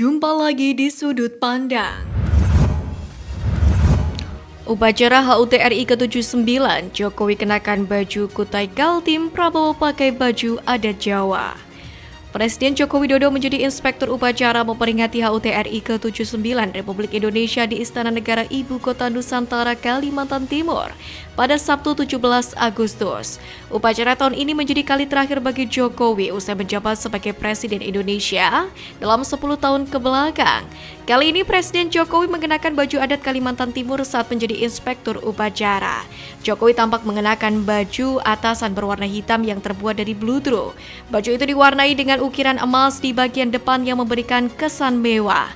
Jumpa lagi di Sudut Pandang. Upacara HUT RI ke-79, Jokowi kenakan baju Kutai Kaltim, Prabowo pakai baju adat Jawa. Presiden Joko Widodo menjadi inspektur upacara memperingati HUT RI ke-79 Republik Indonesia di Istana Negara Ibu Kota Nusantara, Kalimantan Timur pada Sabtu 17 Agustus. Upacara tahun ini menjadi kali terakhir bagi Jokowi usai menjabat sebagai Presiden Indonesia dalam 10 tahun kebelakang. Kali ini Presiden Jokowi mengenakan baju adat Kalimantan Timur saat menjadi inspektur upacara. Jokowi tampak mengenakan baju atasan berwarna hitam yang terbuat dari bludru. Baju itu diwarnai dengan ukiran emas di bagian depan yang memberikan kesan mewah.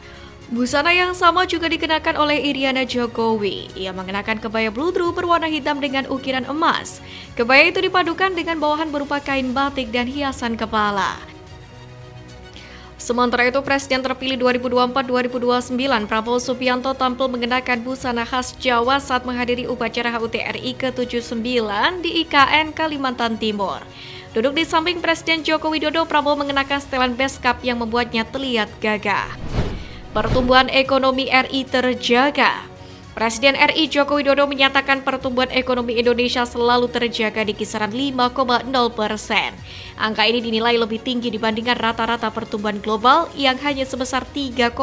Busana yang sama juga dikenakan oleh Iriana Jokowi. Ia mengenakan kebaya bludru berwarna hitam dengan ukiran emas. Kebaya itu dipadukan dengan bawahan berupa kain batik dan hiasan kepala. Sementara itu, Presiden terpilih 2024-2029 Prabowo Subianto tampil mengenakan busana khas Jawa saat menghadiri upacara HUT RI ke-79 di IKN Kalimantan Timur. Duduk di samping Presiden Joko Widodo, Prabowo mengenakan setelan beskap yang membuatnya terlihat gagah. Pertumbuhan ekonomi RI terjaga. Presiden RI Joko Widodo menyatakan pertumbuhan ekonomi Indonesia selalu terjaga di kisaran 5,0%. Angka ini dinilai lebih tinggi dibandingkan rata-rata pertumbuhan global yang hanya sebesar 3,4%.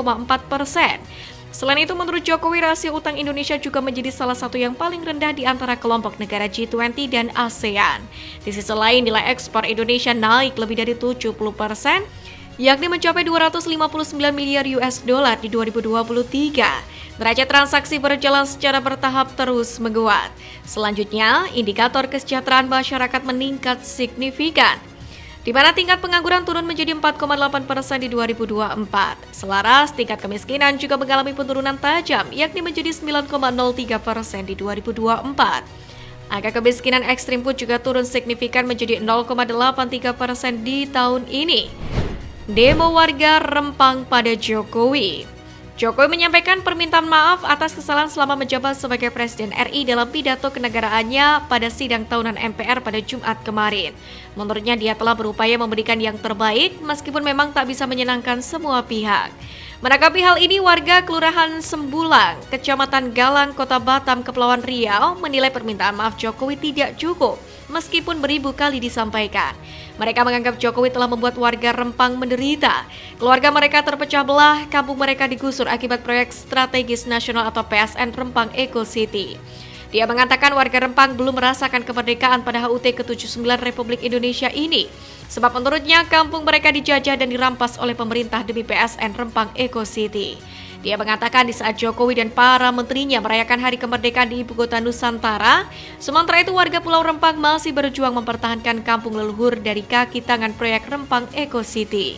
Selain itu, menurut Jokowi, rasio utang Indonesia juga menjadi salah satu yang paling rendah di antara kelompok negara G20 dan ASEAN. Di sisi lain, nilai ekspor Indonesia naik lebih dari 70%, yakni mencapai 259 miliar US dollar di 2023. Neraca transaksi berjalan secara bertahap terus menguat. Selanjutnya, indikator kesejahteraan masyarakat meningkat signifikan, di mana tingkat pengangguran turun menjadi 4,8% di 2024. Selaras, tingkat kemiskinan juga mengalami penurunan tajam, yakni menjadi 9,03% di 2024. Angka kemiskinan ekstrim pun juga turun signifikan menjadi 0,83% di tahun ini. Demo warga Rempang pada Jokowi. Jokowi menyampaikan permintaan maaf atas kesalahan selama menjabat sebagai Presiden RI dalam pidato kenegaraannya pada sidang tahunan MPR pada Jumat kemarin. Menurutnya, dia telah berupaya memberikan yang terbaik meskipun memang tak bisa menyenangkan semua pihak. Menanggapi hal ini, warga Kelurahan Sembulang, Kecamatan Galang, Kota Batam, Kepulauan Riau menilai permintaan maaf Jokowi tidak cukup meskipun beribu kali disampaikan. Mereka menganggap Jokowi telah membuat warga Rempang menderita. Keluarga mereka terpecah belah, kampung mereka digusur akibat proyek strategis nasional atau PSN Rempang Eco City. Dia mengatakan warga Rempang belum merasakan kemerdekaan pada HUT ke-79 Republik Indonesia ini. Sebab menurutnya kampung mereka dijajah dan dirampas oleh pemerintah demi PSN Rempang Eco City. Dia mengatakan di saat Jokowi dan para menterinya merayakan hari kemerdekaan di Ibu Kota Nusantara, sementara itu warga Pulau Rempang masih berjuang mempertahankan kampung leluhur dari kaki tangan proyek Rempang Eco City.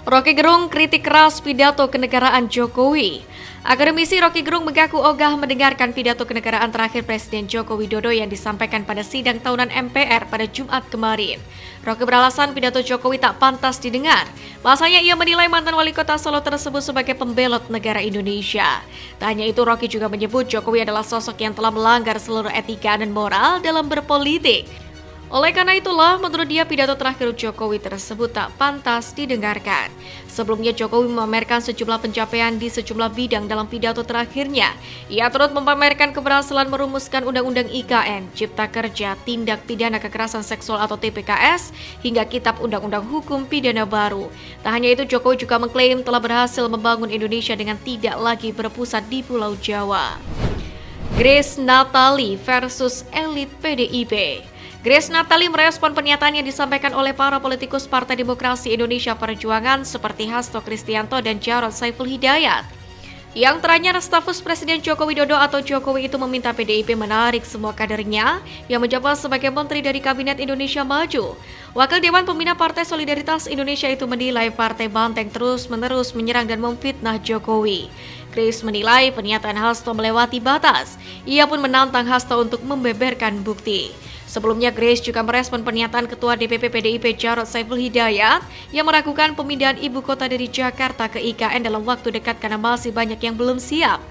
Roky Gerung kritik keras pidato kenegaraan Jokowi. Akademisi Roky Gerung mengaku ogah mendengarkan pidato kenegaraan terakhir Presiden Joko Widodo yang disampaikan pada sidang tahunan MPR pada Jumat kemarin. Roky beralasan pidato Jokowi tak pantas didengar. Bahasanya ia menilai mantan wali kota Solo tersebut sebagai pembelot negara Indonesia. Tak hanya itu, Roky juga menyebut Jokowi adalah sosok yang telah melanggar seluruh etika dan moral dalam berpolitik. Oleh karena itulah, menurut dia pidato terakhir Jokowi tersebut tak pantas didengarkan. Sebelumnya Jokowi memamerkan sejumlah pencapaian di sejumlah bidang dalam pidato terakhirnya. Ia turut memamerkan keberhasilan merumuskan Undang-Undang IKN, Cipta Kerja, Tindak Pidana Kekerasan Seksual atau TPKS, hingga Kitab Undang-Undang Hukum Pidana baru. Tak hanya itu, Jokowi juga mengklaim telah berhasil membangun Indonesia dengan tidak lagi berpusat di Pulau Jawa. Grace Natali versus elit PDIP. Grace Natali merespon pernyataan yang disampaikan oleh para politikus Partai Demokrasi Indonesia Perjuangan seperti Hasto Kristianto dan Jarod Saiful Hidayat. Yang teranyar, stafus Presiden Joko Widodo atau Jokowi itu meminta PDIP menarik semua kadernya yang menjabat sebagai menteri dari Kabinet Indonesia Maju. Wakil Dewan Pembina Partai Solidaritas Indonesia itu menilai Partai Banteng terus-menerus menyerang dan memfitnah Jokowi. Grace menilai pernyataan Hasto melewati batas. Ia pun menantang Hasto untuk membeberkan bukti. Sebelumnya, Grace juga merespon pernyataan Ketua DPP PDIP Jarod Saiful Hidayat yang meragukan pemindahan ibu kota dari Jakarta ke IKN dalam waktu dekat karena masih banyak yang belum siap.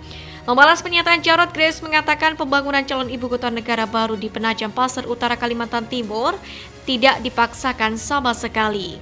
Membalas pernyataan Jarod, Grace mengatakan pembangunan calon ibu kota negara baru di Penajam Pasir Utara, Kalimantan Timur tidak dipaksakan sama sekali.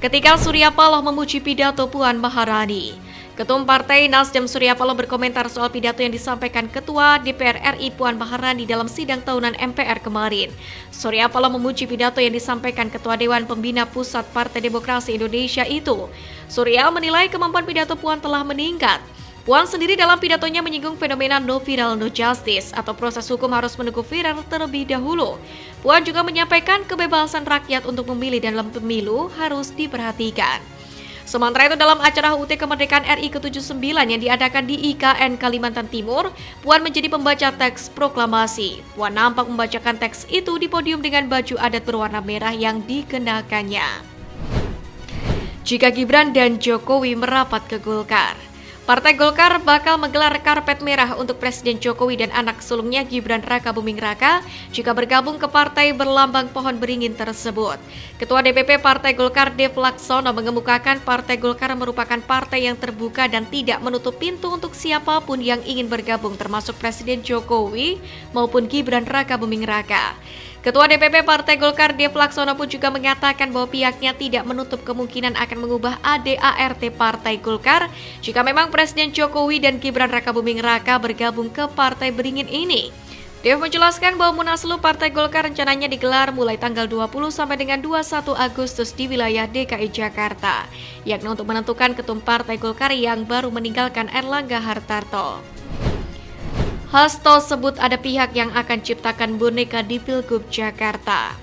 ketika Surya Paloh memuji pidato Puan Maharani. Ketum Partai Nasdem Surya Paloh berkomentar soal pidato yang disampaikan Ketua DPR RI Puan Maharani dalam sidang tahunan MPR kemarin. Surya Paloh memuji pidato yang disampaikan Ketua Dewan Pembina Pusat Partai Demokrasi Indonesia itu. Surya menilai kemampuan pidato Puan telah meningkat. Puan sendiri dalam pidatonya menyinggung fenomena no viral no justice atau proses hukum harus menunggu viral terlebih dahulu. Puan juga menyampaikan kebebasan rakyat untuk memilih dalam pemilu harus diperhatikan. Sementara itu dalam acara HUT Kemerdekaan RI ke-79 yang diadakan di IKN Kalimantan Timur, Puan menjadi pembaca teks proklamasi. Puan nampak membacakan teks itu di podium dengan baju adat berwarna merah yang dikenakannya. Jika Gibran dan Jokowi merapat ke Golkar, Partai Golkar bakal menggelar karpet merah untuk Presiden Jokowi dan anak sulungnya Gibran Rakabuming Raka jika bergabung ke partai berlambang pohon beringin tersebut. Ketua DPP Partai Golkar Dev Laksono mengemukakan Partai Golkar merupakan partai yang terbuka dan tidak menutup pintu untuk siapapun yang ingin bergabung termasuk Presiden Jokowi maupun Gibran Rakabuming Raka. Ketua DPP Partai Golkar Dev Laksono pun juga mengatakan bahwa pihaknya tidak menutup kemungkinan akan mengubah ADART Partai Golkar jika memang Presiden Jokowi dan Gibran Rakabuming Raka bergabung ke Partai Beringin ini. Dev menjelaskan bahwa Munaslup Partai Golkar rencananya digelar mulai tanggal 20 sampai dengan 21 Agustus di wilayah DKI Jakarta, yakni untuk menentukan ketum Partai Golkar yang baru meninggalkan Erlangga Hartarto. Hasto sebut ada pihak yang akan ciptakan boneka di Pilgub Jakarta.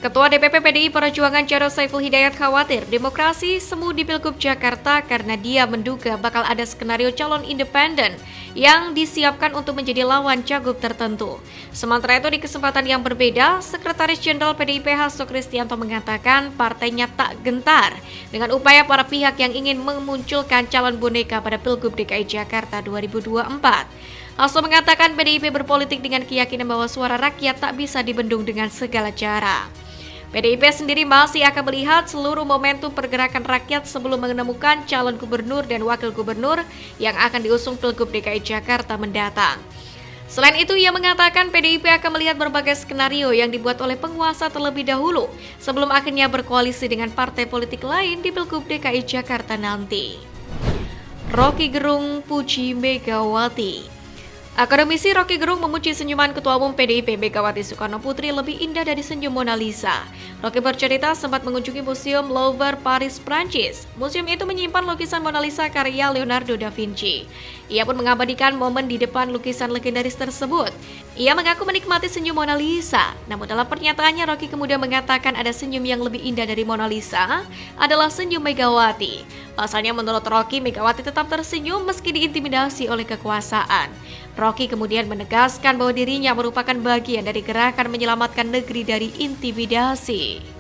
Ketua DPP PDI Perjuangan Jarod Saiful Hidayat khawatir demokrasi semu di Pilgub Jakarta karena dia menduga bakal ada skenario calon independen yang disiapkan untuk menjadi lawan cagup tertentu. Sementara itu di kesempatan yang berbeda, Sekretaris Jenderal PDIP Hasto Kristianto mengatakan partainya tak gentar dengan upaya para pihak yang ingin memunculkan calon boneka pada Pilgub DKI Jakarta 2024. Hasto mengatakan PDIP berpolitik dengan keyakinan bahwa suara rakyat tak bisa dibendung dengan segala cara. PDIP sendiri masih akan melihat seluruh momentum pergerakan rakyat sebelum menemukan calon gubernur dan wakil gubernur yang akan diusung Pilgub DKI Jakarta mendatang. Selain itu, ia mengatakan PDIP akan melihat berbagai skenario yang dibuat oleh penguasa terlebih dahulu sebelum akhirnya berkoalisi dengan partai politik lain di Pilgub DKI Jakarta nanti. Rocky Gerung puji Megawati. Akademisi Rocky Gerung memuji senyuman Ketua Umum PDIP Megawati Soekarno Putri lebih indah dari senyum Mona Lisa. Rocky bercerita sempat mengunjungi Museum Louvre Paris, Prancis. Museum itu menyimpan lukisan Mona Lisa karya Leonardo da Vinci. Ia pun mengabadikan momen di depan lukisan legendaris tersebut. Ia mengaku menikmati senyum Mona Lisa. Namun dalam pernyataannya Rocky kemudian mengatakan ada senyum yang lebih indah dari Mona Lisa adalah senyum Megawati. Pasalnya menurut Rocky, Megawati tetap tersenyum meski diintimidasi oleh kekuasaan. Rocky kemudian menegaskan bahwa dirinya merupakan bagian dari gerakan menyelamatkan negeri dari intimidasi.